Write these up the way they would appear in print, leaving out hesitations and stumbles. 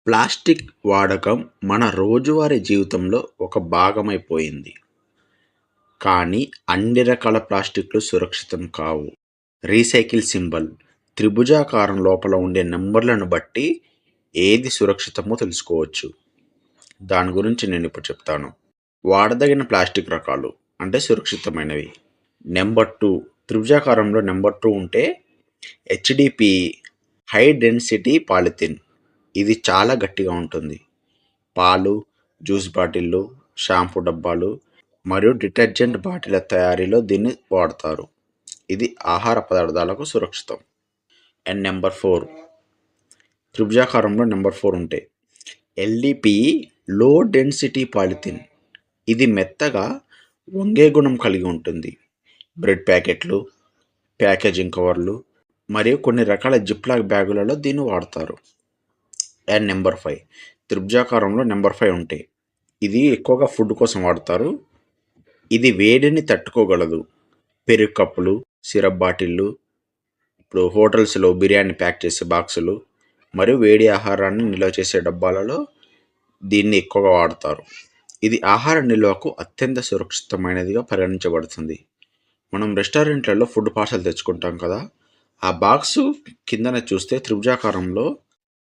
Plastic వాడకం మన రోజువారీ జీవితంలో ఒక భాగమైపోయింది. కానీ అన్ని రకాల ప్లాస్టిక్లు సురక్షితం కావు. రీసైకిల్ సింబల్, త్రిభుజాకారం లోపల ఉండే నంబర్లను బట్టి ఏది సురక్షితమో తెలుసుకోవచ్చు. దాని గురించి నేను ఇప్పుడు చెప్తాను. వాడదగిన ప్లాస్టిక్ రకాలు అంటే సురక్షితమైనవి. నెంబర్ 2, త్రిభుజాకారంలో నెంబర్ 2 ఉంటే HDPE, హై డెన్సిటీ పాలిథిన్. ఇది చాలా గట్టిగా ఉంటుంది. పాలు, జ్యూస్ బాటిళ్ళు, షాంపూ డబ్బాలు మరియు డిటర్జెంట్ బాటిళ్ల తయారీలో దీన్ని వాడతారు. ఇది ఆహార పదార్థాలకు సురక్షితం. అండ్ నెంబర్ 4, త్రిభుజాకారంలో నెంబర్ 4 ఉంటే LDPE, లో డెన్సిటీ పాలిథిన్. ఇది మెత్తగా వంగే గుణం కలిగి ఉంటుంది. బ్రెడ్ ప్యాకెట్లు, ప్యాకేజింగ్ కవర్లు మరియు కొన్ని రకాల జిప్లాక్ బ్యాగులలో దీన్ని వాడతారు. అండ్ నెంబర్ 5, త్రిభుజాకారంలో నెంబర్ 5 ఉంటే ఇది ఎక్కువగా ఫుడ్ కోసం వాడతారు. ఇది వేడిని తట్టుకోగలదు. పెరుగు కప్పులు, సిరప్ బాటిళ్ళు, ఇప్పుడు హోటల్స్లో బిర్యానీ ప్యాక్ చేసే బాక్సులు మరియు వేడి ఆహారాన్ని నిల్వ చేసే డబ్బాలలో దీన్ని ఎక్కువగా వాడతారు. ఇది ఆహార నిల్వకు అత్యంత సురక్షితమైనదిగా పరిగణించబడుతుంది. మనం రెస్టారెంట్లలో ఫుడ్ పార్సల్ తెచ్చుకుంటాం కదా, ఆ బాక్సు కిందన చూస్తే త్రిభుజాకారంలో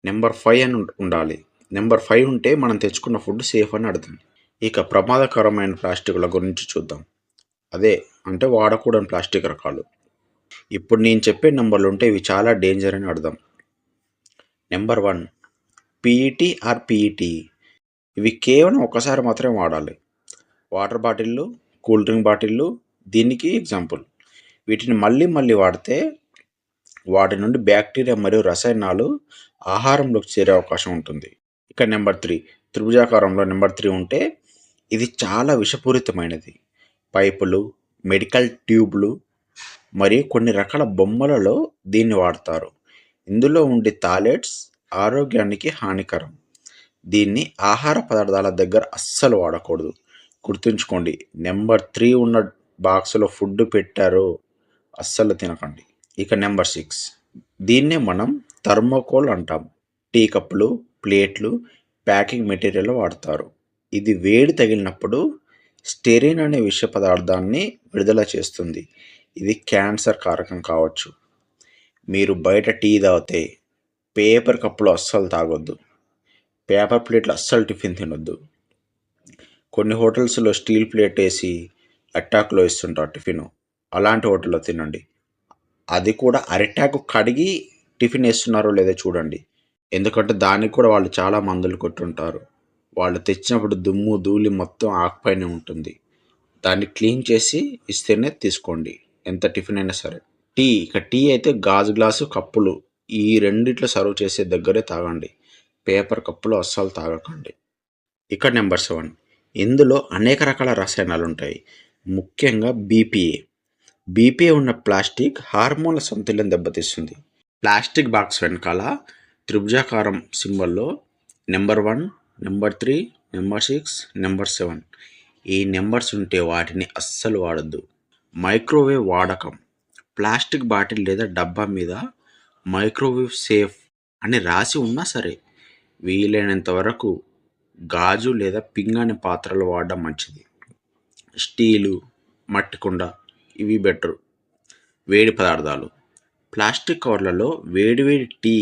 నెంబర్ 5 అని ఉండాలి. నెంబర్ 5 ఉంటే మనం తెచ్చుకున్న ఫుడ్ సేఫ్ అని అర్థం. ఇక ప్రమాదకరమైన ప్లాస్టిక్ల గురించి చూద్దాం. అదే అంటే వాడకూడని ప్లాస్టిక్ రకాలు. ఇప్పుడు నేను చెప్పే నెంబర్లు ఉంటే ఇవి చాలా డేంజర్ అని అర్థం. Number 1, PET or PET. ఇవి కేవలం ఒక్కసారి మాత్రమే వాడాలి. వాటర్ బాటిళ్ళు, కూల్ డ్రింక్ బాటిళ్ళు దీనికి ఎగ్జాంపుల్. వీటిని మళ్ళీ మళ్ళీ వాడితే వాటి నుండి బ్యాక్టీరియా మరియు రసాయనాలు ఆహారంలోకి చేరే అవకాశం ఉంటుంది. ఇక నెంబర్ 3, త్రిభుజాకారంలో నెంబర్ 3 ఉంటే ఇది చాలా విషపూరితమైనది. పైపులు, మెడికల్ ట్యూబ్లు మరియు కొన్ని రకాల బొమ్మలలో దీన్ని వాడతారు. ఇందులో ఉండే థాలెట్స్ ఆరోగ్యానికి హానికరం. దీన్ని ఆహార పదార్థాల దగ్గర అస్సలు వాడకూడదు. గుర్తుంచుకోండి, నెంబర్ 3 ఉన్న బాక్సులో ఫుడ్ పెట్టారో అస్సలు తినకండి. ఇక నెంబర్ 6, దీన్నే మనం థర్మోకోల్ అంటాం. టీ కప్పులు, ప్లేట్లు, ప్యాకింగ్ మెటీరియల్ వాడతారు. ఇది వేడి తగిలినప్పుడు స్టెరిన్ అనే విష పదార్థాన్ని విడుదల చేస్తుంది. ఇది క్యాన్సర్ కారకం కావచ్చు. మీరు బయట టీ తాగితే పేపర్ కప్పులో అస్సలు తాగొద్దు. పేపర్ ప్లేట్లు అస్సలు టిఫిన్ తినొద్దు. కొన్ని హోటల్స్లో స్టీల్ ప్లేట్ వేసి అట్టాక్లో ఇస్తుంటారు టిఫిన్. అలాంటి హోటల్లో తినండి. అది కూడా అరిటాకు కడిగి టిఫిన్ వేస్తున్నారో లేదో చూడండి. ఎందుకంటే దానికి కూడా వాళ్ళు చాలా మందులు కొట్టుంటారు. వాళ్ళు తెచ్చినప్పుడు దుమ్ము ధూళి మొత్తం ఆకుపైనే ఉంటుంది. దాన్ని క్లీన్ చేసి ఇస్తేనే తీసుకోండి, ఎంత టిఫిన్ అయినా సరే. టీ అయితే గాజు గ్లాసు, కప్పులు ఈ రెండిట్లో సర్వ్ చేసే దగ్గరే తాగండి. పేపర్ కప్పులో అస్సలు తాగకండి. ఇక నెంబర్ 7, ఇందులో అనేక రకాల రసాయనాలు ఉంటాయి. ముఖ్యంగా బీపీఏ ఉన్న ప్లాస్టిక్ హార్మోన్ల సమతుల్యం దెబ్బతీస్తుంది. ప్లాస్టిక్ బాక్స్ వెనకాల త్రిభుజాకారం సింబల్లో నెంబర్ 1, నెంబర్ 3, నెంబర్ 6, నెంబర్ 7 ఈ నెంబర్స్ ఉంటే వాటిని అస్సలు వాడద్దు. మైక్రోవేవ్ వాడకం. ప్లాస్టిక్ బాటిల్ లేదా డబ్బా మీద మైక్రోవేవ్ సేఫ్ అని రాసి ఉన్నా సరే వీలైనంత వరకు గాజు లేదా పింగాణి పాత్రలు వాడడం మంచిది. స్టీలు, మట్టి కుండ ఇవి బెటరు. వేడి పదార్థాలు. ప్లాస్టిక్ కవర్లలో వేడివేడి టీ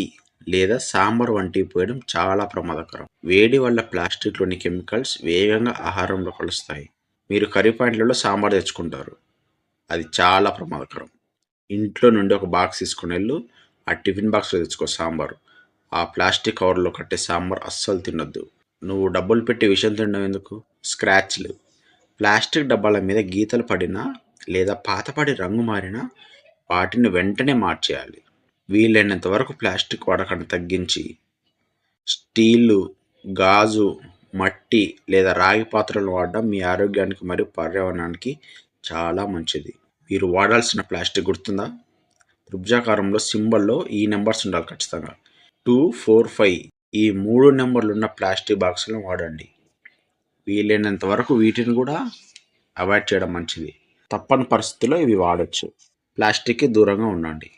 లేదా సాంబార్ వంటివి పోయడం చాలా ప్రమాదకరం. వేడి వల్ల ప్లాస్టిక్లోని కెమికల్స్ వేగంగా ఆహారంలో కలుస్తాయి. మీరు కర్రీ పాయింట్లలో సాంబార్ తెచ్చుకుంటారు, అది చాలా ప్రమాదకరం. ఇంట్లో నుండి ఒక బాక్స్ తీసుకుని వెళ్ళు, ఆ టిఫిన్ బాక్స్లో తెచ్చుకో సాంబారు. ఆ ప్లాస్టిక్ కవర్లో కట్టే సాంబార్ అస్సలు తినొద్దు. నువ్వు డబ్బులు పెట్టి విషయం తినడం ఎందుకు? స్క్రాచ్లు. ప్లాస్టిక్ డబ్బాల మీద గీతలు పడినా లేదా పాతపడి రంగు మారినా వాటిని వెంటనే మార్చేయాలి. వీలైనంత వరకు ప్లాస్టిక్ వాడకాన్ని తగ్గించి స్టీలు, గాజు, మట్టి లేదా రాగి పాత్రలు వాడడం మీ ఆరోగ్యానికి మరియు పర్యావరణానికి చాలా మంచిది. మీరు వాడాల్సిన ప్లాస్టిక్ గుర్తుందా? త్రిభుజాకారంలో సింబల్లో ఈ నెంబర్స్ ఉండాలి ఖచ్చితంగా. 2, 4, 5 ఈ 3 నెంబర్లు ఉన్న ప్లాస్టిక్ బాక్సులను వాడండి. వీలైనంత వరకు వీటిని కూడా అవాయిడ్ చేయడం మంచిది. తప్పని పరిస్థితుల్లో ఇవి వాడచ్చు. ప్లాస్టిక్కి దూరంగా ఉండండి.